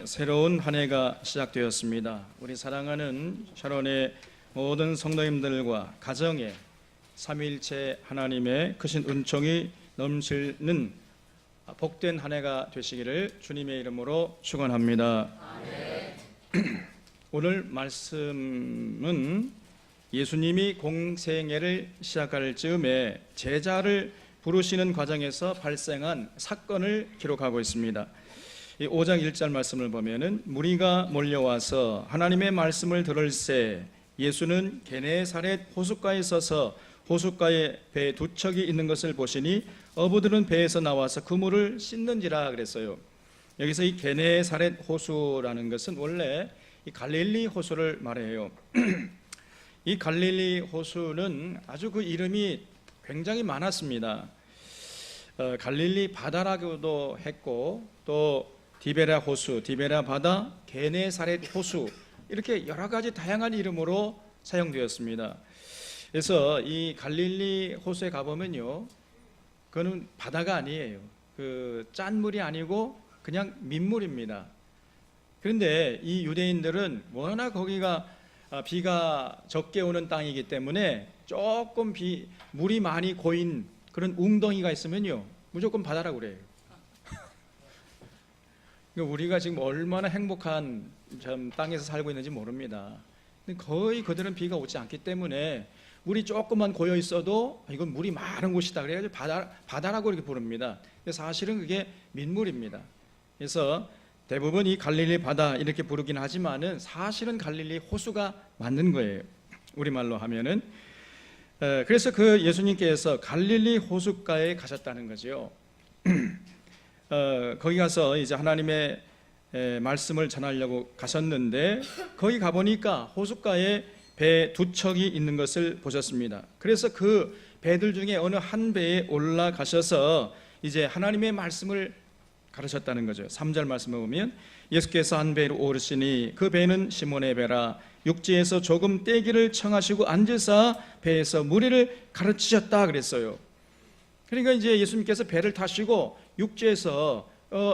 새로운 한 해가 시작되었습니다. 우리 사랑하는 샤론의 모든 성도님들과 가정에 삼위일체 하나님의 크신 은총이 넘치는 복된 한 해가 되시기를 주님의 이름으로 축원합니다. 오늘 말씀은 예수님이 공생애를 시작할 즈음에 제자를 부르시는 과정에서 발생한 사건을 기록하고 있습니다. 5장 1절 말씀을 보면은 무리가 몰려와서 하나님의 말씀을 들을새 예수는 게네사렛 호숫가에 서서 호숫가에 배 두 척이 있는 것을 보시니 어부들은 배에서 나와서 그물을 씻는지라 그랬어요. 여기서 이 게네사렛 호수라는 것은 원래 이 갈릴리 호수를 말해요. 이 갈릴리 호수는 아주 그 이름이 굉장히 많았습니다. 갈릴리 바다라고도 했고 또 디베라 호수, 디베라 바다, 게네사렛 호수 이렇게 여러 가지 다양한 이름으로 사용되었습니다. 그래서 이 갈릴리 호수에 가보면요, 그거는 바다가 아니에요. 그 짠물이 아니고 그냥 민물입니다. 그런데 이 유대인들은 워낙 거기가 비가 적게 오는 땅이기 때문에 조금 물이 많이 고인 그런 웅덩이가 있으면요, 무조건 바다라고 그래요. 우리가 지금 얼마나 행복한 땅에서 살고 있는지 모릅니다. 거의 그들은 비가 오지 않기 때문에 물이 조금만 고여 있어도 이건 물이 많은 곳이다 그래가지고 바다라고 이렇게 부릅니다. 근데 사실은 그게 민물입니다. 그래서 대부분 이 갈릴리 바다 이렇게 부르긴 하지만은 사실은 갈릴리 호수가 맞는 거예요. 우리말로 하면은. 그래서 그 예수님께서 갈릴리 호숫가에 가셨다는 거죠. 거기 가서 이제 하나님의 말씀을 전하려고 가셨는데 거기 가보니까 호숫가에 배 두 척이 있는 것을 보셨습니다. 그래서 그 배들 중에 어느 한 배에 올라가셔서 이제 하나님의 말씀을 가르쳤다는 거죠. 3절 말씀을 보면 예수께서 한 배로 오르시니 그 배는 시몬의 배라 육지에서 조금 떼기를 청하시고 앉으사 배에서 무리를 가르치셨다 그랬어요. 그러니까 이제 예수님께서 배를 타시고 육지에서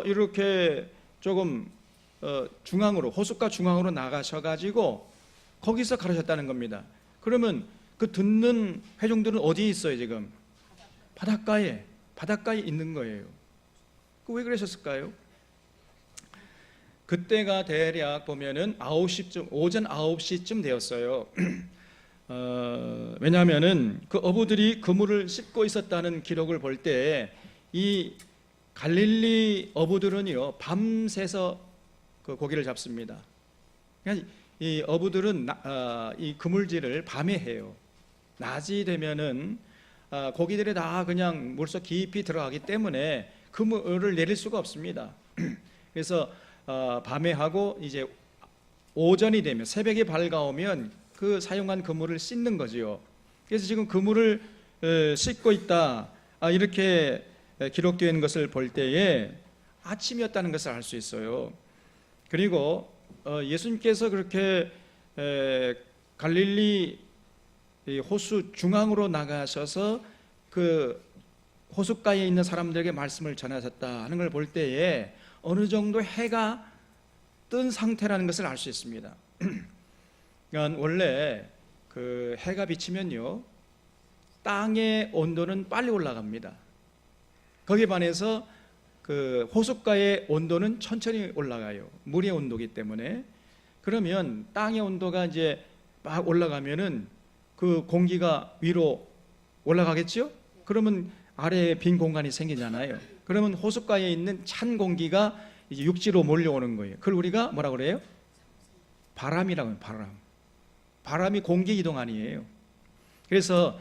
이렇게 조금 중앙으로 호숫가 중앙으로 나가셔가지고 거기서 가르쳤다는 겁니다. 그러면 그 듣는 회중들은 어디에 있어요 지금? 바닷가에 있는 거예요. 왜 그러셨을까요? 그때가 대략 보면은 9시쯤, 오전 9시쯤 되었어요. 왜냐하면은 그 어부들이 그물을 씻고 있었다는 기록을 볼 때 이 갈릴리 어부들은요 밤새서 그 고기를 잡습니다. 그러니까 이 어부들은 이 그물질을 밤에 해요. 낮이 되면은 고기들이 다 그냥 물속 깊이 들어가기 때문에 그물을 내릴 수가 없습니다. 그래서 밤에 하고 이제 오전이 되면 새벽에 밝아오면 그 사용한 그물을 씻는 거지요. 그래서 지금 그물을 씻고 있다 이렇게 기록되어 있는 것을 볼 때에 아침이었다는 것을 알 수 있어요. 그리고 예수님께서 그렇게 갈릴리 호수 중앙으로 나가셔서 그 호숫가에 있는 사람들에게 말씀을 전하셨다 하는 걸 볼 때에 어느 정도 해가 뜬 상태라는 것을 알 수 있습니다. 그러니까 원래 그 해가 비치면요 땅의 온도는 빨리 올라갑니다. 거기에 반해서 그 호숫가의 온도는 천천히 올라가요. 물의 온도이기 때문에. 그러면 땅의 온도가 이제 막 올라가면은 그 공기가 위로 올라가겠죠? 그러면 아래에 빈 공간이 생기잖아요. 그러면 호숫가에 있는 찬 공기가 이제 육지로 몰려오는 거예요. 그걸 우리가 뭐라 그래요? 바람이라고 해요. 바람이 공기 이동 아니에요. 그래서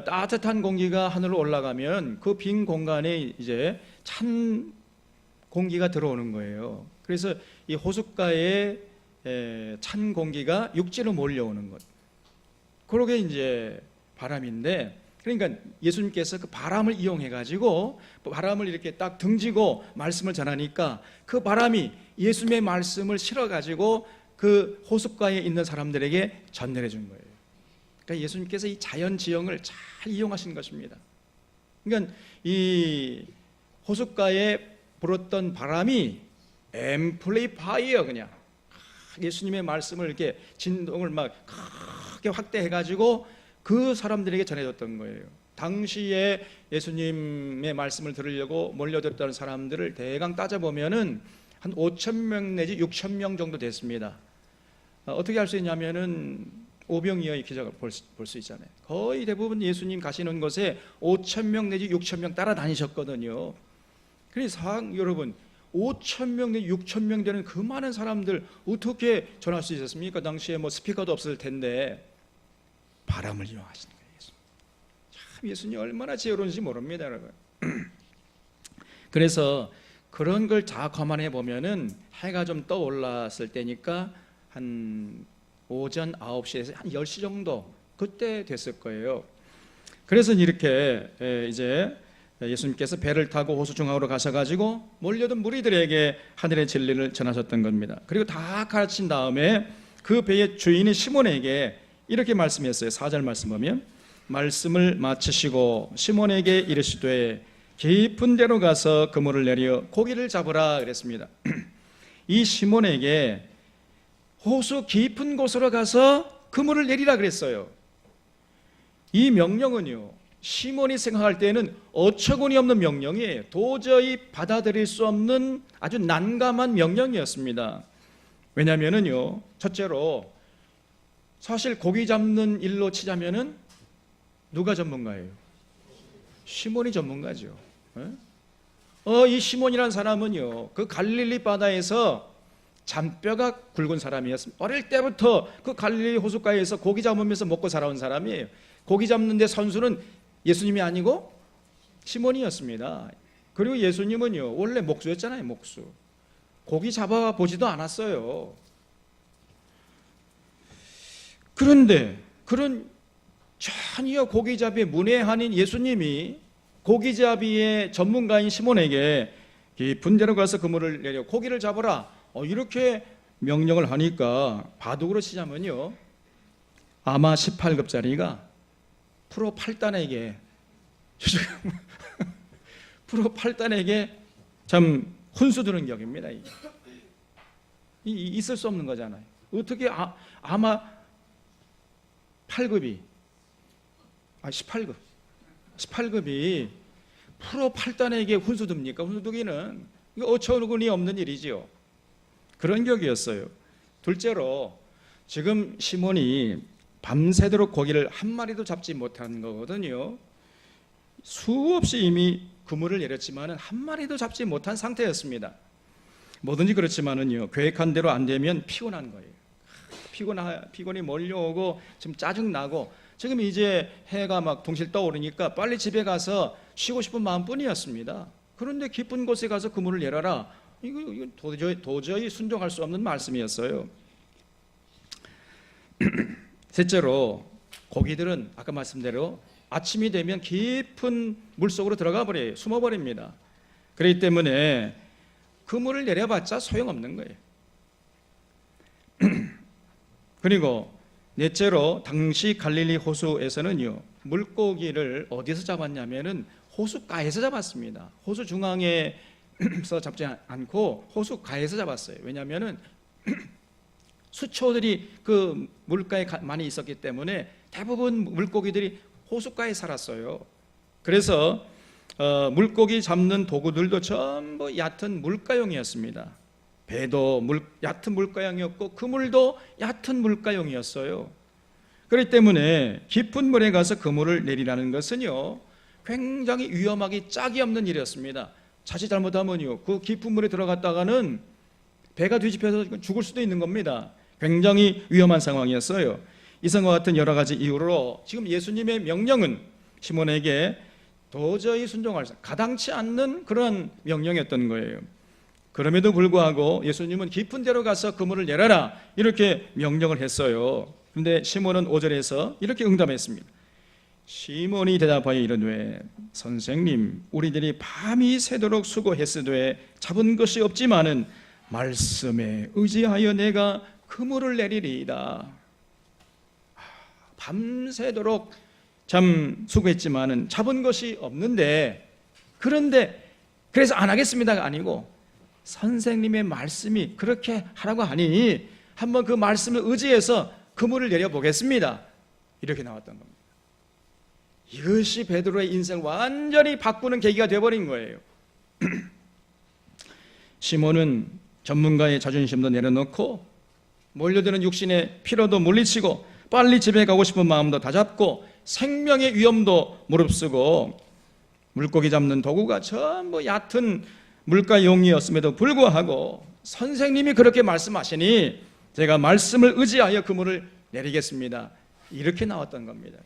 따뜻한 공기가 하늘로 올라가면 그 빈 공간에 이제 찬 공기가 들어오는 거예요. 그래서 이 호숫가에 찬 공기가 육지로 몰려오는 것. 그러게 이제 바람인데, 그러니까 예수님께서 그 바람을 이용해 가지고 바람을 이렇게 딱 등지고 말씀을 전하니까 그 바람이 예수님의 말씀을 실어 가지고 그 호숫가에 있는 사람들에게 전달해 준 거예요. 그러니까 예수님께서 이 자연 지형을 잘 이용하신 것입니다. 그러니까 이 호숫가에 불었던 바람이 앰플리파이어, 그냥 예수님의 말씀을 이렇게 진동을 막 크게 확대해가지고 그 사람들에게 전해줬던 거예요. 당시에 예수님의 말씀을 들으려고 몰려들었던 사람들을 대강 따져보면은 한 5,000명 내지 6,000명 정도 됐습니다. 어떻게 할 수 있냐면은 오병이어의 기적을 볼 수 있잖아요. 거의 대부분 예수님 가시는 곳에 5,000명 내지 6,000명 따라다니셨거든요. 그래서 여러분 5,000명 내지 6,000명 되는 그 많은 사람들 어떻게 전할 수 있었습니까? 당시에 뭐 스피커도 없을 텐데 바람을 이용하시는 거예요. 참 예수님 얼마나 지혜로운지 모릅니다, 여러분. 그래서 그런 걸 다 감안해 보면은 해가 좀 떠올랐을 때니까 한 오전 9시에서 한 10시 정도 그때 됐을 거예요. 그래서 이렇게 이제 예수님께서 배를 타고 호수 중앙으로 가셔가지고 몰려든 무리들에게 하늘의 진리를 전하셨던 겁니다. 그리고 다 가르친 다음에 그 배의 주인이 시몬에게 이렇게 말씀했어요. 4절 말씀 보면 말씀을 마치시고 시몬에게 이르시되 깊은 데로 가서 그물을 내려 고기를 잡으라 그랬습니다. 이 시몬에게 호수 깊은 곳으로 가서 그물을 내리라 그랬어요. 이 명령은요, 시몬이 생각할 때는 어처구니 없는 명령이에요. 도저히 받아들일 수 없는 아주 난감한 명령이었습니다. 왜냐하면요, 첫째로 사실 고기 잡는 일로 치자면은 누가 전문가예요? 시몬이 전문가죠. 이 시몬이라는 사람은요, 그 갈릴리 바다에서 잔뼈가 굵은 사람이었습니다. 어릴 때부터 그 갈릴리 호숫가에서 고기 잡으면서 먹고 살아온 사람이에요. 고기 잡는데 선수는 예수님이 아니고 시몬이었습니다. 그리고 예수님은요, 원래 목수였잖아요. 목수. 고기 잡아 보지도 않았어요. 그런데 그런 전혀 고기잡이에 문외한인 예수님이 고기잡이의 전문가인 시몬에게 깊은 데로 가서 그물을 내려 고기를 잡아라, 이렇게 명령을 하니까 바둑으로 치자면요, 아마 18급짜리가 프로 8단에게 프로 8단에게 참 훈수 두는 격입니다. 있을 수 없는 거잖아요. 어떻게 아마 8급이 18급이 프로 8단에게 훈수 둡니까? 훈수 두기는 어처구니 없는 일이지요. 그런 격이었어요. 둘째로 지금 시몬이 밤새도록 고기를 한 마리도 잡지 못한 거거든요. 수없이 이미 그물을 내렸지만 한 마리도 잡지 못한 상태였습니다. 뭐든지 그렇지만은요, 계획한 대로 안 되면 피곤한 거예요. 피곤이 몰려오고 지금 짜증나고 지금 이제 해가 막 동실 떠오르니까 빨리 집에 가서 쉬고 싶은 마음뿐이었습니다. 그런데 깊은 곳에 가서 그물을 내려라, 이거 도저히 순종할 수 없는 말씀이었어요. 셋째로 고기들은 아까 말씀대로 아침이 되면 깊은 물속으로 들어가 버려요. 숨어버립니다. 그렇기 때문에 그물을 내려봤자 소용없는 거예요. 그리고 넷째로 당시 갈릴리 호수에서는요, 물고기를 어디서 잡았냐면은 호숫가에서 잡았습니다. 호수 중앙에서 잡지 않고 호숫가에서 잡았어요. 왜냐하면은 수초들이 그 물가에 많이 있었기 때문에 대부분 물고기들이 호숫가에 살았어요. 그래서 물고기 잡는 도구들도 전부 얕은 물가용이었습니다. 배도 얕은 물가용이었고 그물도 얕은 물가용이었어요. 그렇기 때문에 깊은 물에 가서 그물을 내리라는 것은요, 굉장히 위험하기 짝이 없는 일이었습니다. 자칫 잘못하면요, 그 깊은 물에 들어갔다가는 배가 뒤집혀서 죽을 수도 있는 겁니다. 굉장히 위험한 상황이었어요. 이상과 같은 여러 가지 이유로 지금 예수님의 명령은 시몬에게 도저히 순종할 수, 가당치 않는 그런 명령이었던 거예요. 그럼에도 불구하고 예수님은 깊은 데로 가서 그물을 내려라, 이렇게 명령을 했어요. 그런데 시몬은 5절에서 이렇게 응답했습니다. 시몬이 대답하여 이르되 선생님, 우리들이 밤이 새도록 수고했으되 잡은 것이 없지만은 말씀에 의지하여 내가 그물을 내리리이다. 밤새도록 참 수고했지만은 잡은 것이 없는데, 그런데 그래서 안 하겠습니다가 아니고 선생님의 말씀이 그렇게 하라고 하니 한번 그 말씀을 의지해서 그물을 내려보겠습니다. 이렇게 나왔던 겁니다. 이것이 베드로의 인생을 완전히 바꾸는 계기가 되어버린 거예요. 시몬은 전문가의 자존심도 내려놓고 몰려드는 육신의 피로도 물리치고 빨리 집에 가고 싶은 마음도 다잡고 생명의 위험도 무릅쓰고 물고기 잡는 도구가 전부 얕은 물가용이었음에도 불구하고 선생님이 그렇게 말씀하시니 제가 말씀을 의지하여 그물을 내리겠습니다. 이렇게 나왔던 겁니다.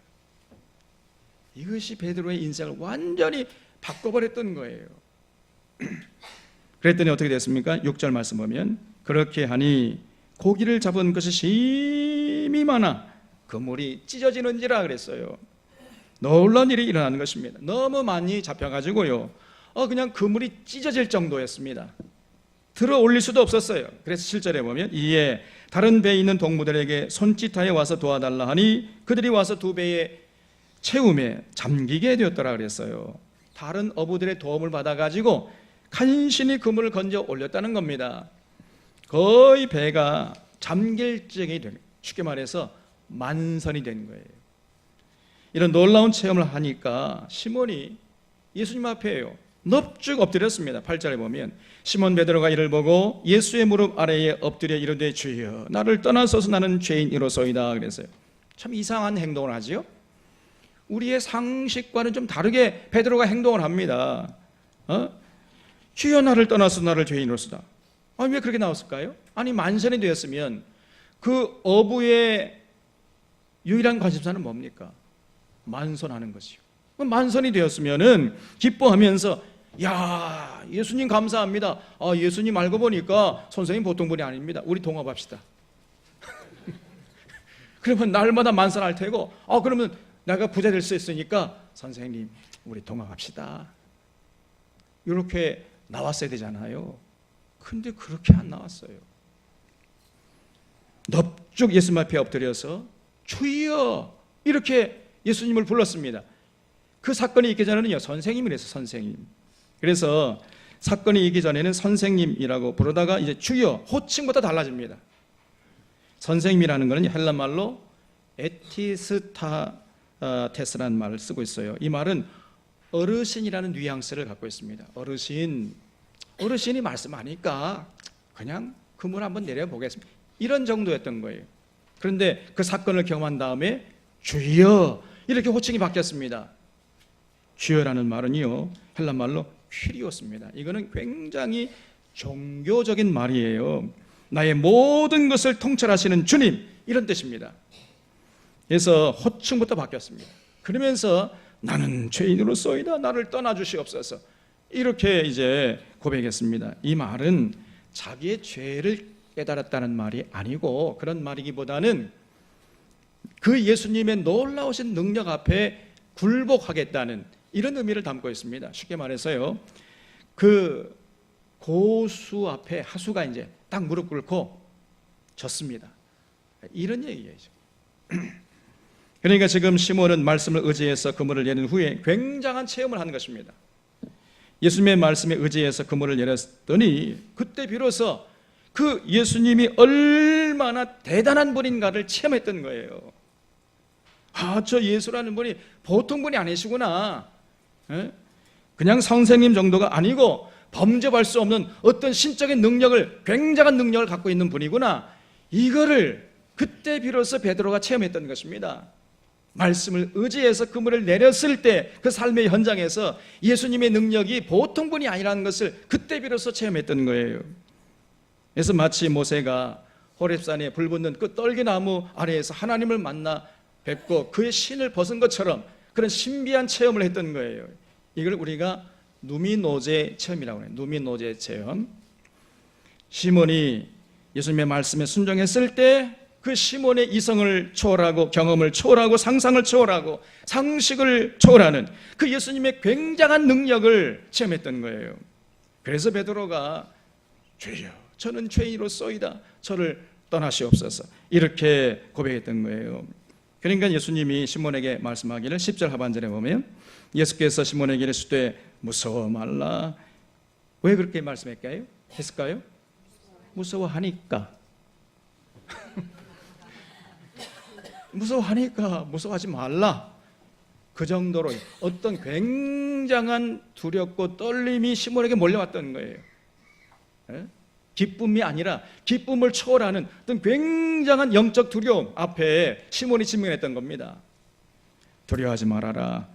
이것이 베드로의 인생을 완전히 바꿔버렸던 거예요. 그랬더니 어떻게 됐습니까? 6절 말씀 보면 그렇게 하니 고기를 잡은 것이 심히 많아 그물이 찢어지는지라 그랬어요. 놀라운 일이 일어나는 것입니다. 너무 많이 잡혀가지고요, 그냥 그물이 찢어질 정도였습니다. 들어 올릴 수도 없었어요. 그래서 7절에 보면 이에 다른 배에 있는 동무들에게 손짓하여 와서 도와달라 하니 그들이 와서 두 배의 채움에 잠기게 되었더라 그랬어요. 다른 어부들의 도움을 받아가지고 간신히 그물을 건져 올렸다는 겁니다. 거의 배가 잠길 지경이 된, 쉽게 말해서 만선이 된 거예요. 이런 놀라운 체험을 하니까 시몬이 예수님 앞에요, 넙죽 엎드렸습니다. 8절에 보면 시몬 베드로가 이를 보고 예수의 무릎 아래에 엎드려 이르되 주여 나를 떠나소서 나는 죄인이로소이다 그랬어요. 참 이상한 행동을 하지요. 우리의 상식과는 좀 다르게 베드로가 행동을 합니다. 주여 나를 떠나서 나를 죄인으로서다. 왜 그렇게 나왔을까요? 아니 만선이 되었으면 그 어부의 유일한 관심사는 뭡니까? 만선하는 것이요. 만선이 되었으면은 기뻐하면서 야 예수님 감사합니다. 예수님 알고 보니까 선생님 보통 분이 아닙니다. 우리 동업합시다. 그러면 날마다 만선할 테고 그러면 내가 부자 될 수 있으니까 선생님 우리 동업합시다. 이렇게 나왔어야 되잖아요. 근데 그렇게 안 나왔어요. 넙죽 예수님 앞에 엎드려서 주여 이렇게 예수님을 불렀습니다. 그 사건이 있기 전에는요 선생님이래서 선생님. 그래서 사건이 있기 전에는 선생님이라고 부르다가 이제 주여 호칭부터 달라집니다. 선생님이라는 것은 헬라 말로 에티스타테스라는 말을 쓰고 있어요. 이 말은 어르신이라는 뉘앙스를 갖고 있습니다. 어르신이 말씀하니까 그냥 그물 한번 내려보겠습니다. 이런 정도였던 거예요. 그런데 그 사건을 경험한 다음에 주여 이렇게 호칭이 바뀌었습니다. 주여라는 말은요 헬라 말로 퀴리오스입니다. 이거는 굉장히 종교적인 말이에요. 나의 모든 것을 통찰하시는 주님 이런 뜻입니다. 그래서 호칭부터 바뀌었습니다. 그러면서 나는 죄인으로소이다 나를 떠나주시옵소서 이렇게 이제 고백했습니다. 이 말은 자기의 죄를 깨달았다는 말이 아니고 그런 말이기보다는 그 예수님의 놀라우신 능력 앞에 굴복하겠다는 이런 의미를 담고 있습니다. 쉽게 말해서요 그 고수 앞에 하수가 이제 딱 무릎 꿇고 졌습니다. 이런 얘기죠. 그러니까 지금 시몬은 말씀을 의지해서 그물을 내린 후에 굉장한 체험을 한 것입니다. 예수님의 말씀에 의지해서 그물을 내렸더니 그때 비로소 그 예수님이 얼마나 대단한 분인가를 체험했던 거예요. 저 예수라는 분이 보통 분이 아니시구나. 그냥 선생님 정도가 아니고 범접할 수 없는 어떤 신적인 능력을, 굉장한 능력을 갖고 있는 분이구나. 이거를 그때 비로소 베드로가 체험했던 것입니다. 말씀을 의지해서 그물을 내렸을 때 그 삶의 현장에서 예수님의 능력이 보통 분이 아니라는 것을 그때 비로소 체험했던 거예요. 그래서 마치 모세가 호렙산에 불 붙는 그 떨기나무 아래에서 하나님을 만나 뵙고 그의 신을 벗은 것처럼 그런 신비한 체험을 했던 거예요. 이걸 우리가 누미노제 체험이라고 해요. 누미노제 체험. 시몬이 예수님의 말씀에 순종했을 때 그 시몬의 이성을 초월하고 경험을 초월하고 상상을 초월하고 상식을 초월하는 그 예수님의 굉장한 능력을 체험했던 거예요. 그래서 베드로가 주여 저는 죄인으로소이다 저를 떠나시옵소서 이렇게 고백했던 거예요. 그러니까 예수님이 시몬에게 말씀하기를 10절 하반절에 보면 예수께서 시몬에게 이르시되 무서워 말라. 왜 그렇게 말씀했까요? 했을까요? 무서워하니까. 무서워하니까 무서워하지 말라. 그 정도로 어떤 굉장한 두렵고 떨림이 시몬에게 몰려왔던 거예요. 기쁨이 아니라 기쁨을 초월하는 어떤 굉장한 영적 두려움 앞에 시몬이 직면했던 겁니다. 두려워하지 말아라.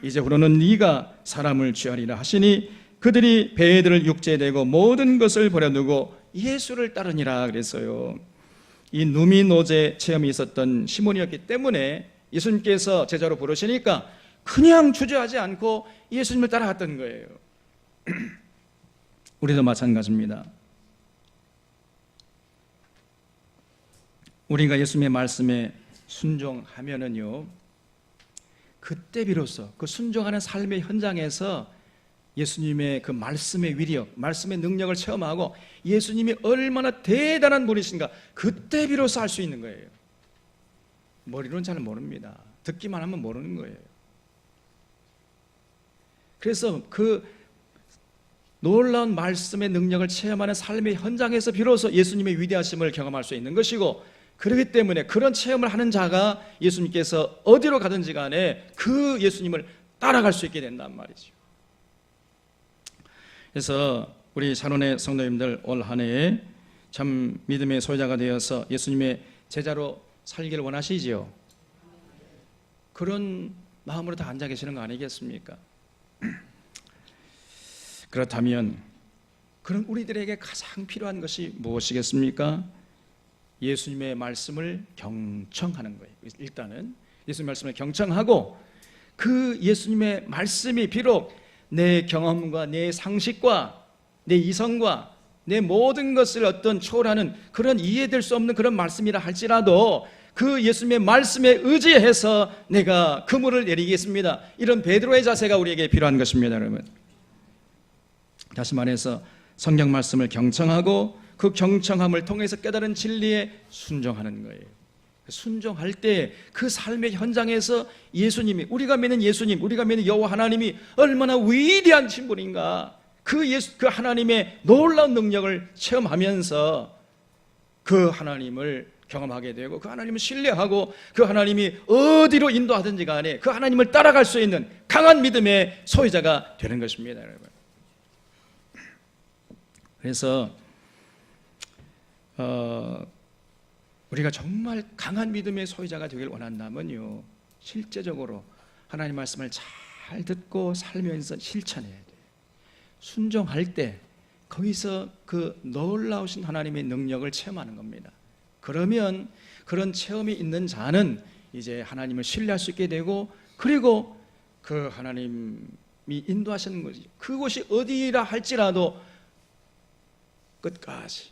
이제부로는 네가 사람을 취하리라 하시니 그들이 배들을 육제되고 모든 것을 버려두고 예수를 따르니라 그랬어요. 이 누미노제 체험이 있었던 시몬이었기 때문에 예수님께서 제자로 부르시니까 그냥 주저하지 않고 예수님을 따라갔던 거예요. 우리도 마찬가지입니다. 우리가 예수님의 말씀에 순종하면은요, 그때 비로소 그 순종하는 삶의 현장에서 예수님의 그 말씀의 위력, 말씀의 능력을 체험하고 예수님이 얼마나 대단한 분이신가 그때 비로소 알 수 있는 거예요. 머리로는 잘 모릅니다. 듣기만 하면 모르는 거예요. 그래서 그 놀라운 말씀의 능력을 체험하는 삶의 현장에서 비로소 예수님의 위대하심을 경험할 수 있는 것이고, 그렇기 때문에 그런 체험을 하는 자가 예수님께서 어디로 가든지 간에 그 예수님을 따라갈 수 있게 된단 말이죠. 그래서 우리 샤론의 성도님들 올 한 해에 참 믿음의 소유자가 되어서 예수님의 제자로 살기를 원하시지요? 그런 마음으로 다 앉아 계시는 거 아니겠습니까? 그렇다면 그런 우리들에게 가장 필요한 것이 무엇이겠습니까? 예수님의 말씀을 경청하는 거예요. 일단은 예수님의 말씀을 경청하고 그 예수님의 말씀이 비록 내 경험과 내 상식과 내 이성과 내 모든 것을 어떤 초월하는 그런 이해될 수 없는 그런 말씀이라 할지라도 그 예수님의 말씀에 의지해서 내가 그물을 내리겠습니다. 이런 베드로의 자세가 우리에게 필요한 것입니다, 여러분. 다시 말해서 성경 말씀을 경청하고 그 경청함을 통해서 깨달은 진리에 순종하는 거예요. 순종할 때 그 삶의 현장에서 예수님이, 우리가 믿는 예수님, 우리가 믿는 여호와 하나님이 얼마나 위대한 신분인가, 그 하나님의 놀라운 능력을 체험하면서 그 하나님을 경험하게 되고 그 하나님을 신뢰하고 그 하나님이 어디로 인도하든지 간에 그 하나님을 따라갈 수 있는 강한 믿음의 소유자가 되는 것입니다, 여러분. 그래서 우리가 정말 강한 믿음의 소유자가 되길 원한다면요, 실제적으로 하나님 말씀을 잘 듣고 살면서 실천해야 돼요. 순종할 때 거기서 그 놀라우신 하나님의 능력을 체험하는 겁니다. 그러면 그런 체험이 있는 자는 이제 하나님을 신뢰할 수 있게 되고, 그리고 그 하나님이 인도하시는 것이 그곳이 어디라 할지라도 끝까지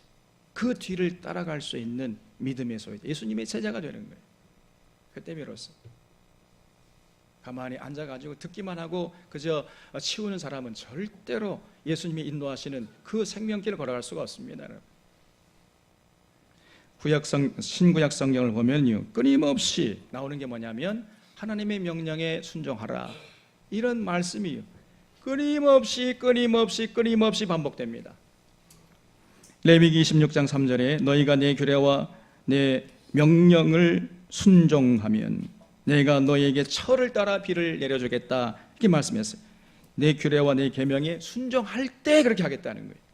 그 뒤를 따라갈 수 있는 믿음의 소유자, 예수님의 제자가 되는 거예요. 그때 비로소. 가만히 앉아가지고 듣기만 하고 그저 치우는 사람은 절대로 예수님이 인도하시는 그 생명길을 걸어갈 수가 없습니다. 신구약 성경을 보면요, 끊임없이 나오는 게 뭐냐면 하나님의 명령에 순종하라, 이런 말씀이 끊임없이 반복됩니다. 레위기 26장 3절에 너희가 내 규례와 내 명령을 순종하면 내가 너희에게 철을 따라 비를 내려주겠다, 이렇게 말씀했어요. 내 규례와 내 계명에 순종할 때 그렇게 하겠다는 거예요.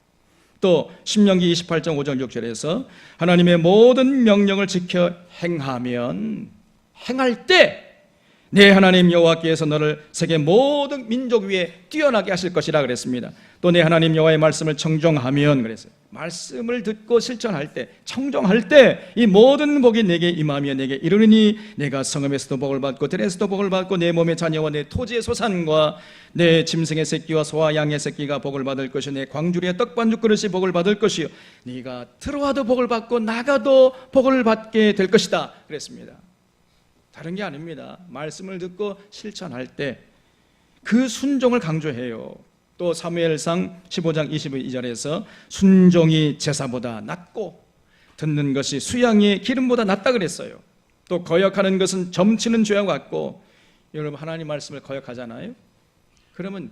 또 신명기 28장 5절 6절에서 하나님의 모든 명령을 지켜 행할 때 내 하나님 여호와께서 너를 세계 모든 민족 위에 뛰어나게 하실 것이라 그랬습니다. 또 내 하나님 여호와의 말씀을 청종하면 그랬어요. 말씀을 듣고 실천할 때, 청종할 때 이 모든 복이 내게 임하며 내게 이르르니 내가 성읍에서도 복을 받고 들에서도 복을 받고 내 몸의 자녀와 내 토지의 소산과 내 짐승의 새끼와 소와 양의 새끼가 복을 받을 것이요 내 광주리의 떡반죽 그릇이 복을 받을 것이요 네가 들어와도 복을 받고 나가도 복을 받게 될 것이다 그랬습니다. 다른 게 아닙니다. 말씀을 듣고 실천할 때 그 순종을 강조해요. 또 사무엘상 15장 22절에서 순종이 제사보다 낫고 듣는 것이 수양의 기름보다 낫다 그랬어요. 또 거역하는 것은 점치는 죄와 같고, 여러분 하나님 말씀을 거역하잖아요. 그러면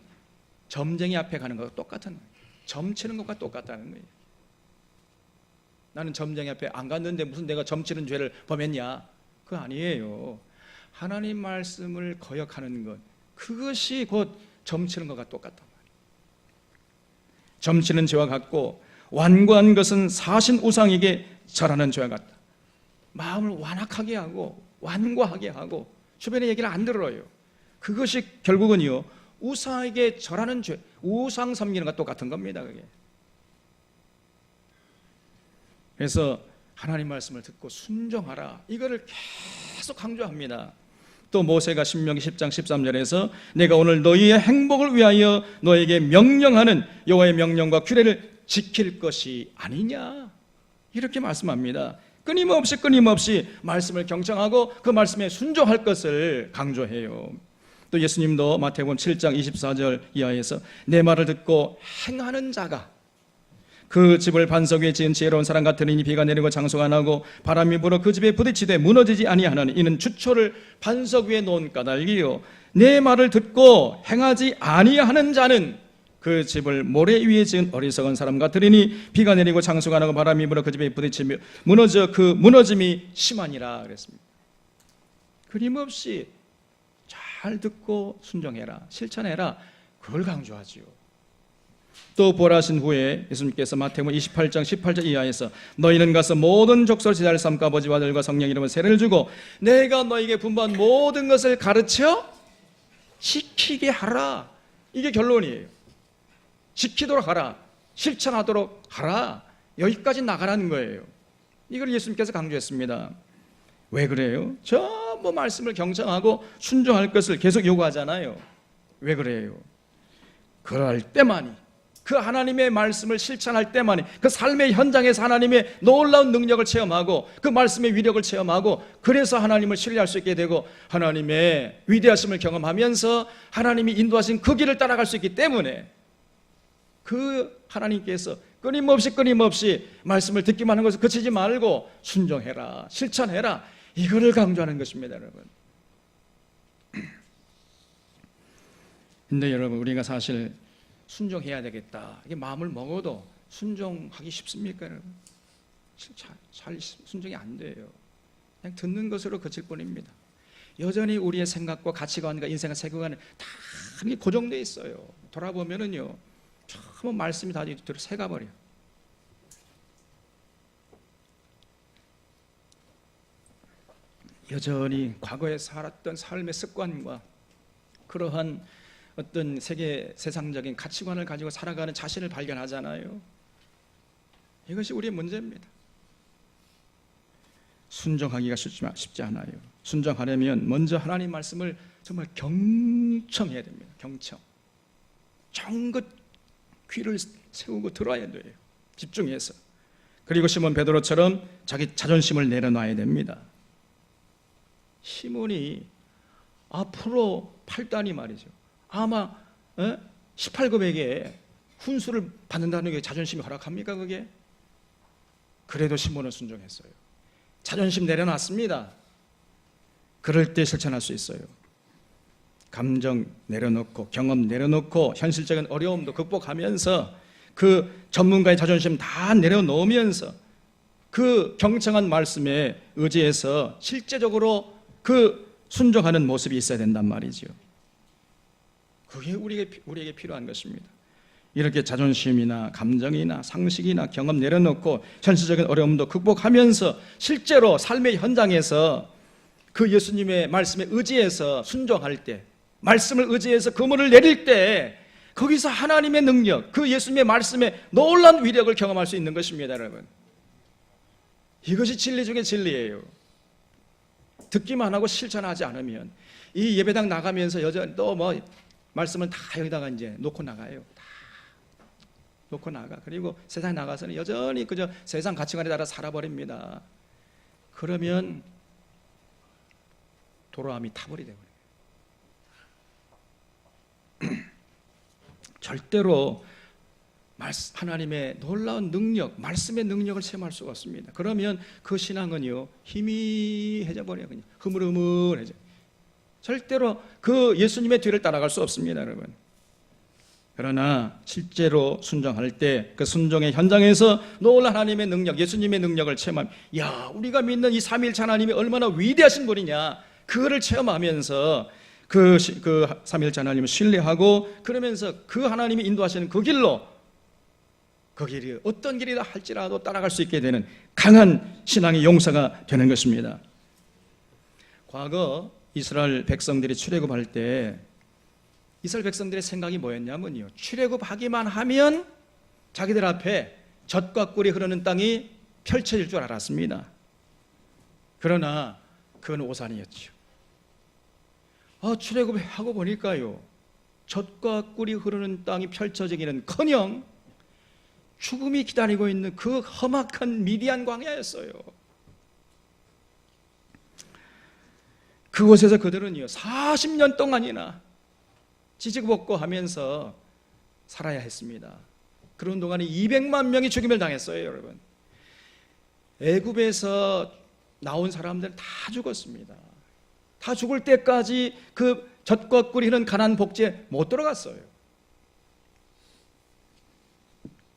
점쟁이 앞에 가는 것과 똑같은 거예요. 점치는 것과 똑같다는 거예요. 나는 점쟁이 앞에 안 갔는데 무슨 내가 점치는 죄를 범했냐? 그거 아니에요. 하나님 말씀을 거역하는 것, 그것이 곧 점치는 것과 똑같단 말이에요. 점치는 죄와 같고 완고한 것은 사신 우상에게 절하는 죄와 같다. 마음을 완악하게 하고 완고하게 하고 주변의 얘기를 안 들어요. 그것이 결국은요, 우상에게 절하는 죄, 우상 섬기는 것과 똑같은 겁니다. 그게. 그래서 하나님 말씀을 듣고 순종하라, 이거를 계속 강조합니다. 또 모세가 신명기 10장 13절에서 내가 오늘 너희의 행복을 위하여 너에게 명령하는 여호와의 명령과 규례를 지킬 것이 아니냐, 이렇게 말씀합니다. 끊임없이 말씀을 경청하고 그 말씀에 순종할 것을 강조해요. 또 예수님도 마태복음 7장 24절 이하에서 내 말을 듣고 행하는 자가 그 집을 반석 위에 지은 지혜로운 사람 같으니 비가 내리고 장소가 나고 바람이 불어 그 집에 부딪히되 무너지지 아니하나니 이는 주초를 반석 위에 놓은 까닭이요 내 말을 듣고 행하지 아니하는 자는 그 집을 모래 위에 지은 어리석은 사람 같으니 비가 내리고 장소가 나고 바람이 불어 그 집에 부딪히며 무너져 그 무너짐이 심하니라 그랬습니다. 끊임없이 잘 듣고 순종해라, 실천해라, 그걸 강조하지요. 또 부활하신 후에 예수님께서 마태복음 28장 18절 이하에서 너희는 가서 모든 족속 제자를 삼고 아버지와 아들과 성령 이름으로 세례를 주고 내가 너희에게 분부한 모든 것을 가르쳐 지키게 하라, 이게 결론이에요. 지키도록 하라, 실천하도록 하라, 여기까지 나가라는 거예요. 이걸 예수님께서 강조했습니다. 왜 그래요? 전부 말씀을 경청하고 순종할 것을 계속 요구하잖아요. 왜 그래요? 그럴 때만이, 그 하나님의 말씀을 실천할 때만이, 그 삶의 현장에서 하나님의 놀라운 능력을 체험하고 그 말씀의 위력을 체험하고, 그래서 하나님을 신뢰할 수 있게 되고 하나님의 위대하심을 경험하면서 하나님이 인도하신 그 길을 따라갈 수 있기 때문에, 그 하나님께서 끊임없이 말씀을 듣기만 하는 것을 그치지 말고 순종해라, 실천해라, 이거를 강조하는 것입니다, 여러분. 근데 여러분, 우리가 사실 순종해야 되겠다, 이게 마음을 먹어도 순종하기 쉽습니까, 여러분? 잘 순종이 안 돼요. 그냥 듣는 것으로 그칠 뿐입니다. 여전히 우리의 생각과 가치관과 인생의 세계관은 다 고정되어 있어요. 돌아보면은요, 전부 말씀이 다 뒤로 새가버려. 여전히 과거에 살았던 삶의 습관과 그러한 어떤 세상적인 가치관을 가지고 살아가는 자신을 발견하잖아요. 이것이 우리의 문제입니다. 순종하기가 쉽지 않아요. 순종하려면 먼저 하나님 말씀을 정말 경청해야 됩니다. 경청. 정긋 귀를 세우고 들어야 돼요. 집중해서. 그리고 시몬 베드로처럼 자기 자존심을 내려놔야 됩니다. 시몬이 앞으로 8단이 말이죠, 아마 18금에게 훈수를 받는다는 게 자존심이 허락합니까, 그게? 그래도 시몬은 순종했어요. 자존심 내려놨습니다. 그럴 때 실천할 수 있어요. 감정 내려놓고 경험 내려놓고 현실적인 어려움도 극복하면서 그 전문가의 자존심 다 내려놓으면서 그 경청한 말씀에 의지해서 실제적으로 그 순종하는 모습이 있어야 된단 말이죠. 그게 우리에게 필요한 것입니다. 이렇게 자존심이나 감정이나 상식이나 경험 내려놓고 현실적인 어려움도 극복하면서 실제로 삶의 현장에서 그 예수님의 말씀에 의지해서 순종할 때, 말씀을 의지해서 그물을 내릴 때, 거기서 하나님의 능력, 그 예수님의 말씀에 놀라운 위력을 경험할 수 있는 것입니다, 여러분. 이것이 진리 중에 진리예요. 듣기만 하고 실천하지 않으면 이 예배당 나가면서 여전히 또 말씀은 다 여기다가 이제 놓고 나가요. 다 놓고 나가. 그리고 세상에 나가서는 여전히 그저 세상 가치관에 따라 살아버립니다. 그러면 도로함이 타버리 되버려요. 절대로 하나님의 놀라운 능력, 말씀의 능력을 체험할 수가 없습니다. 그러면 그 신앙은요, 희미해져 버려요. 그냥 흐물흐물해져. 절대로 그 예수님의 뒤를 따라갈 수 없습니다, 여러분. 그러나 실제로 순종할 때 그 순종의 현장에서 놀란 하나님의 능력, 예수님의 능력을 체험하면, 야, 우리가 믿는 이 삼위일체 하나님이 얼마나 위대하신 분이냐, 그거를 체험하면서 그 삼위일체 하나님을 신뢰하고, 그러면서 그 하나님이 인도하시는 그 길로, 그 길이 어떤 길이라 할지라도 따라갈 수 있게 되는 강한 신앙의 용사가 되는 것입니다. 과거 이스라엘 백성들이 출애굽할 때 이스라엘 백성들의 생각이 뭐였냐면요, 출애굽하기만 하면 자기들 앞에 젖과 꿀이 흐르는 땅이 펼쳐질 줄 알았습니다. 그러나 그건 오산이었죠. 출애굽하고 보니까요, 젖과 꿀이 흐르는 땅이 펼쳐지기는커녕 죽음이 기다리고 있는 그 험악한 미디안 광야였어요. 그곳에서 그들은요 40년 동안이나 지지고 하면서 살아야 했습니다. 그런 동안에 200만 명이 죽임을 당했어요. 여러분, 애굽에서 나온 사람들은 다 죽었습니다. 다 죽을 때까지 그 젖과 꿀이 흐르는 가나안 복지에 못 들어갔어요.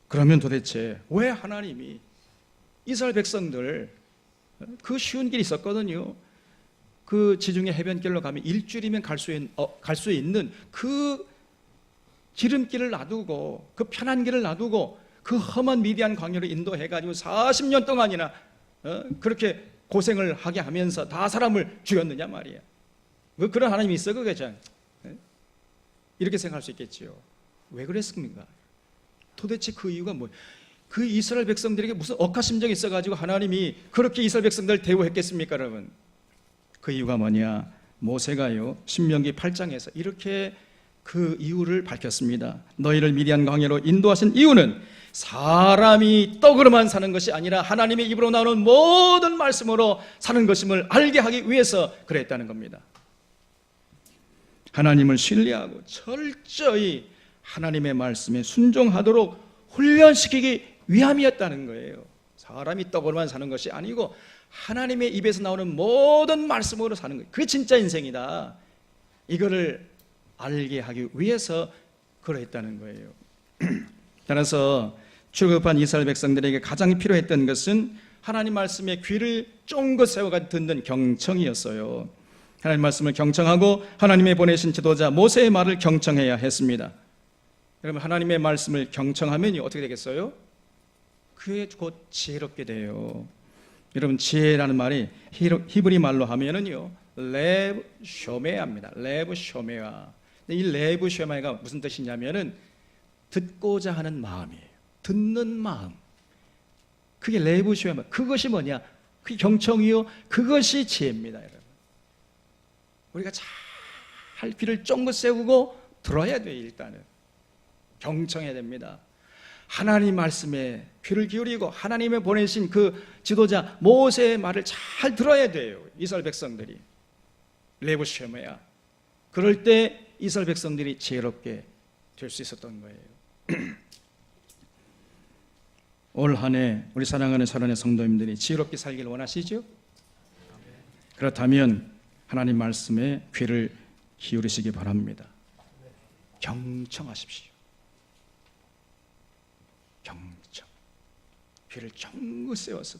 그러면 도대체 왜 하나님이 이스라엘 백성들, 그 쉬운 길이 있었거든요. 그 지중해 해변길로 가면 일주일이면 갈 수 있는 그 지름길을 놔두고, 그 편한 길을 놔두고 그 험한 미디안 광야로 인도해가지고 40년 동안이나 그렇게 고생을 하게 하면서 다 사람을 죽였느냐 말이야. 뭐 그런 하나님이 있어? 그게 참 이렇게 생각할 수 있겠지요. 왜 그랬습니까? 도대체 그 이유가 뭐예요? 그 이스라엘 백성들에게 무슨 억하심정이 있어가지고 하나님이 그렇게 이스라엘 백성들을 대우했겠습니까, 여러분? 그 이유가 뭐냐? 모세가요 신명기 8장에서 이렇게 그 이유를 밝혔습니다. 너희를 미디안 광야로 인도하신 이유는 사람이 떡으로만 사는 것이 아니라 하나님의 입으로 나오는 모든 말씀으로 사는 것임을 알게 하기 위해서 그랬다는 겁니다. 하나님을 신뢰하고 철저히 하나님의 말씀에 순종하도록 훈련시키기 위함이었다는 거예요. 사람이 떡으로만 사는 것이 아니고 하나님의 입에서 나오는 모든 말씀으로 사는 거예요. 그게 진짜 인생이다. 이거를 알게 하기 위해서 그러했다는 거예요. 따라서 출애굽한 이스라엘 백성들에게 가장 필요했던 것은 하나님 말씀에 귀를 쫑긋 세워가 듣는 경청이었어요. 하나님 말씀을 경청하고 하나님의 보내신 지도자 모세의 말을 경청해야 했습니다. 여러분, 하나님의 말씀을 경청하면 어떻게 되겠어요? 그게 곧 지혜롭게 돼요. 여러분, 지혜라는 말이 히브리 말로 하면은요 레브 쇼메아입니다. 레브 쇼메아. 이 레브 쇼메아가 무슨 뜻이냐면은 듣고자 하는 마음이에요. 듣는 마음. 그게 레브 쇼메아. 그것이 뭐냐? 그게 경청이요. 그것이 지혜입니다, 여러분. 우리가 잘 귀를 쫑긋 세우고 들어야 돼요. 일단은 경청해야 됩니다. 하나님 말씀에 귀를 기울이고 하나님의 보내신 그 지도자 모세의 말을 잘 들어야 돼요. 이스라엘 백성들이 레브 쇼메아. 그럴 때 이스라엘 백성들이 지혜롭게 될 수 있었던 거예요. 올 한 해 우리 사랑하는 사랑의 성도님들이 지혜롭게 살기를 원하시죠? 그렇다면 하나님 말씀에 귀를 기울이시기 바랍니다. 경청하십시오. 경청. 귀를 쫑긋 세워서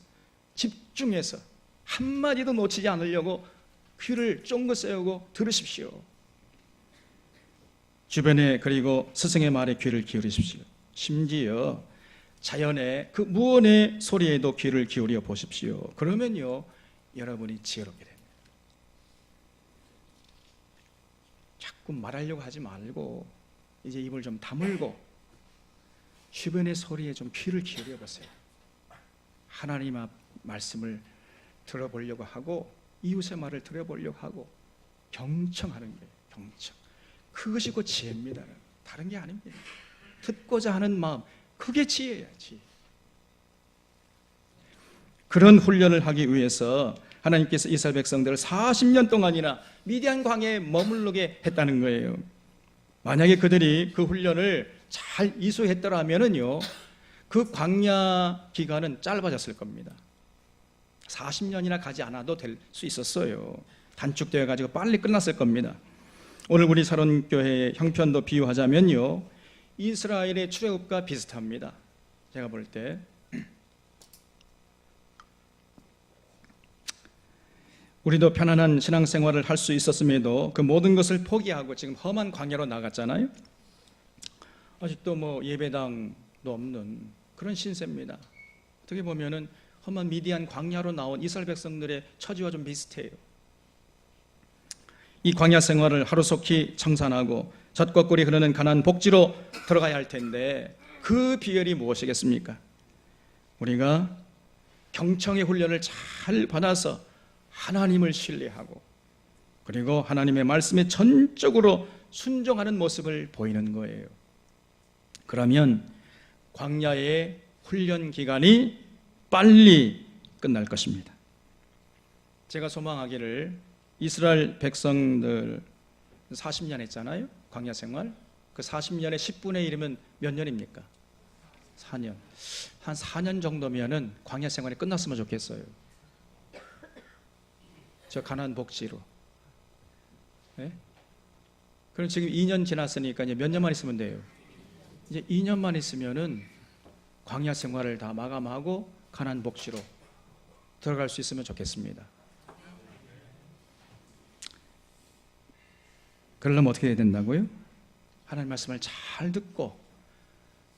집중해서 한마디도 놓치지 않으려고 귀를 쫑긋 세우고 들으십시오. 주변에 그리고 스승의 말에 귀를 기울이십시오. 심지어 자연의 그 무언의 소리에도 귀를 기울여 보십시오. 그러면요 여러분이 지혜롭게 됩니다. 자꾸 말하려고 하지 말고 이제 입을 좀 다물고 주변의 소리에 좀 귀를 기울여 보세요. 하나님 앞 말씀을 들어보려고 하고 이웃의 말을 들어보려고 하고 경청하는 거예요. 경청. 그것이 곧 지혜입니다. 다른 게 아닙니다. 듣고자 하는 마음, 그게 지혜야. 지혜. 그런 훈련을 하기 위해서 하나님께서 이스라엘 백성들을 40년 동안이나 미디안 광야에 머무르게 했다는 거예요. 만약에 그들이 그 훈련을 잘 이수했더라면은요 그 광야 기간은 짧아졌을 겁니다. 40년이나 가지 않아도 될 수 있었어요. 단축되어 가지고 빨리 끝났을 겁니다. 오늘 우리 사론교회의 형편도 비유하자면요 이스라엘의 출애굽과 비슷합니다. 제가 볼 때 우리도 편안한 신앙생활을 할 수 있었음에도 그 모든 것을 포기하고 지금 험한 광야로 나갔잖아요. 아직도 뭐 예배당도 없는 그런 신세입니다. 어떻게 보면은 험한 미디안 광야로 나온 이스라엘 백성들의 처지와 좀 비슷해요. 이 광야 생활을 하루속히 청산하고 젖과 꿀이 흐르는 가나안 복지로 들어가야 할 텐데 그 비결이 무엇이겠습니까? 우리가 경청의 훈련을 잘 받아서 하나님을 신뢰하고 그리고 하나님의 말씀에 전적으로 순종하는 모습을 보이는 거예요. 그러면 광야의 훈련 기간이 빨리 끝날 것입니다. 제가 소망하기를 이스라엘 백성들 40년 했잖아요. 광야 생활. 그 40년에 10분의 1이면 몇 년입니까? 4년. 한 4년 정도면은 광야 생활이 끝났으면 좋겠어요. 저 가나안 복지로. 네? 그럼 지금 2년 지났으니까 이제 몇 년만 있으면 돼요? 이제 2년만 있으면은 광야 생활을 다 마감하고 가나안 복지로 들어갈 수 있으면 좋겠습니다. 그러려면 어떻게 해야 된다고요? 하나님 말씀을 잘 듣고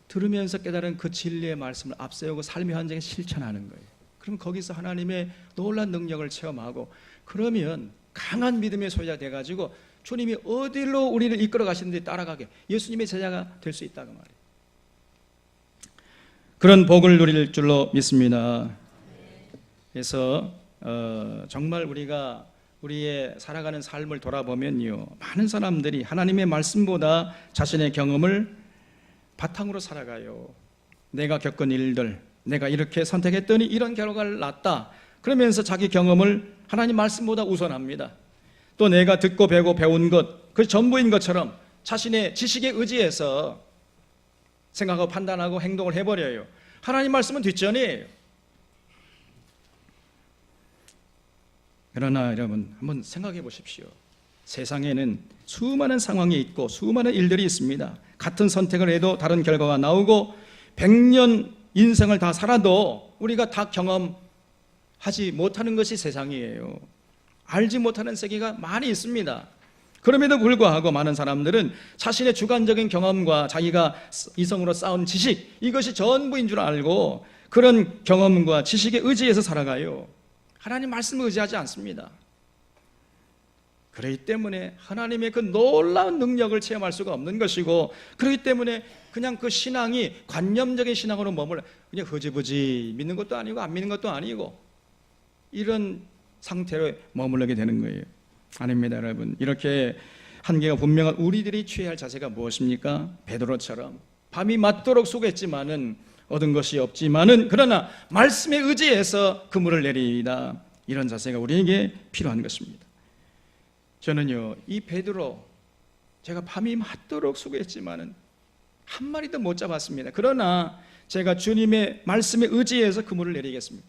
들으면서 깨달은 그 진리의 말씀을 앞세우고 삶의 현장에 실천하는 거예요. 그럼 거기서 하나님의 놀라운 능력을 체험하고 그러면 강한 믿음의 소유자 돼가지고 주님이 어디로 우리를 이끌어 가시는데 따라가게 예수님의 제자가 될 수 있다고 말이에요. 그런 복을 누릴 줄로 믿습니다. 그래서 정말 우리가 우리의 살아가는 삶을 돌아보면요, 많은 사람들이 하나님의 말씀보다 자신의 경험을 바탕으로 살아가요. 내가 겪은 일들, 내가 이렇게 선택했더니 이런 결과를 낳았다 그러면서 자기 경험을 하나님 말씀보다 우선합니다. 또 내가 듣고 배우고 배운 것, 그 전부인 것처럼 자신의 지식에 의지해서 생각하고 판단하고 행동을 해버려요. 하나님 말씀은 뒷전이에요. 그러나 여러분 한번 생각해 보십시오. 세상에는 수많은 상황이 있고 수많은 일들이 있습니다. 같은 선택을 해도 다른 결과가 나오고 100년 인생을 다 살아도 우리가 다 경험하지 못하는 것이 세상이에요. 알지 못하는 세계가 많이 있습니다. 그럼에도 불구하고 많은 사람들은 자신의 주관적인 경험과 자기가 이성으로 쌓은 지식, 이것이 전부인 줄 알고 그런 경험과 지식에 의지해서 살아가요. 하나님 말씀을 의지하지 않습니다. 그렇기 때문에 하나님의 그 놀라운 능력을 체험할 수가 없는 것이고, 그렇기 때문에 그냥 그 신앙이 관념적인 신앙으로 머물러 그냥 흐지부지 믿는 것도 아니고 안 믿는 것도 아니고 이런 상태로 머무르게 되는 거예요. 아닙니다, 여러분. 이렇게 한계가 분명한 우리들이 취해야 할 자세가 무엇입니까? 베드로처럼 밤이 맞도록 수고했지만은 얻은 것이 없지만은 그러나 말씀에 의지해서 그물을 내리이다. 이런 자세가 우리에게 필요한 것입니다. 저는요, 이 베드로 제가 밤이 맞도록 수고했지만은 한 마리도 못 잡았습니다. 그러나 제가 주님의 말씀에 의지해서 그물을 내리겠습니다.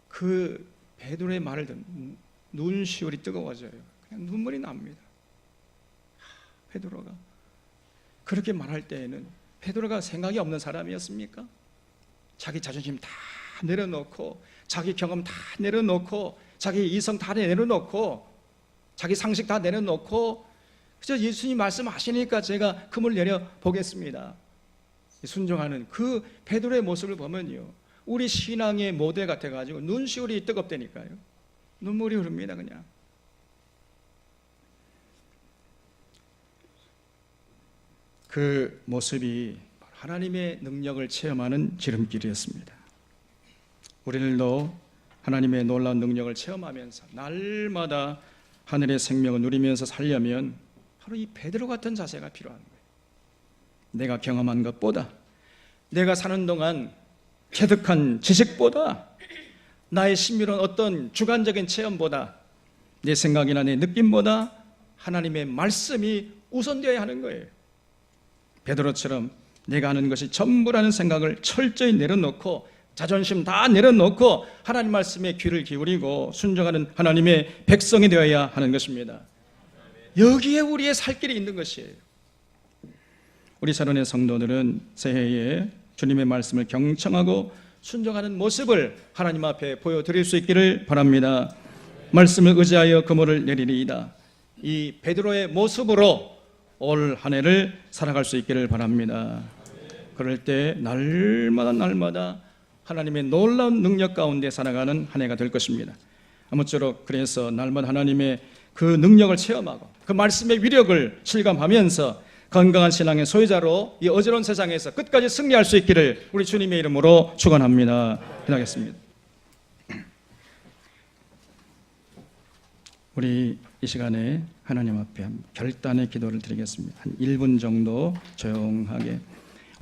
그 베드로의 말을 듣는 눈시울이 뜨거워져요. 그냥 눈물이 납니다. 베드로가 그렇게 말할 때에는 베드로가 생각이 없는 사람이었습니까? 자기 자존심 다 내려놓고 자기 경험 다 내려놓고 자기 이성 다 내려놓고 자기 상식 다 내려놓고 그저 예수님 말씀하시니까 제가 그물 내려보겠습니다. 순종하는 그 베드로의 모습을 보면요, 우리 신앙의 모델 같아가지고 눈시울이 뜨겁다니까요. 눈물이 흐릅니다. 그냥 그 모습이 하나님의 능력을 체험하는 지름길이었습니다. 우리들도 하나님의 놀라운 능력을 체험하면서 날마다 하늘의 생명을 누리면서 살려면 바로 이 베드로 같은 자세가 필요한 거예요. 내가 경험한 것보다, 내가 사는 동안 체득한 지식보다, 나의 신비로운 어떤 주관적인 체험보다, 내 생각이나 내 느낌보다 하나님의 말씀이 우선되어야 하는 거예요. 베드로처럼 내가 아는 것이 전부라는 생각을 철저히 내려놓고 자존심 다 내려놓고 하나님 말씀에 귀를 기울이고 순종하는 하나님의 백성이 되어야 하는 것입니다. 여기에 우리의 살 길이 있는 것이에요. 우리 사랑의 성도들은 새해에 주님의 말씀을 경청하고 순종하는 모습을 하나님 앞에 보여드릴 수 있기를 바랍니다. 말씀을 의지하여 그물을 내리리이다. 이 베드로의 모습으로 올 한 해를 살아갈 수 있기를 바랍니다. 그럴 때 날마다 하나님의 놀라운 능력 가운데 살아가는 한 해가 될 것입니다. 아무쪼록 그래서 날마다 하나님의 그 능력을 체험하고 그 말씀의 위력을 실감하면서 건강한 신앙의 소유자로 이 어지러운 세상에서 끝까지 승리할 수 있기를 우리 주님의 이름으로 축원합니다. 기도하겠습니다. 우리 이 시간에 하나님 앞에 결단의 기도를 드리겠습니다. 한 1분 정도 조용하게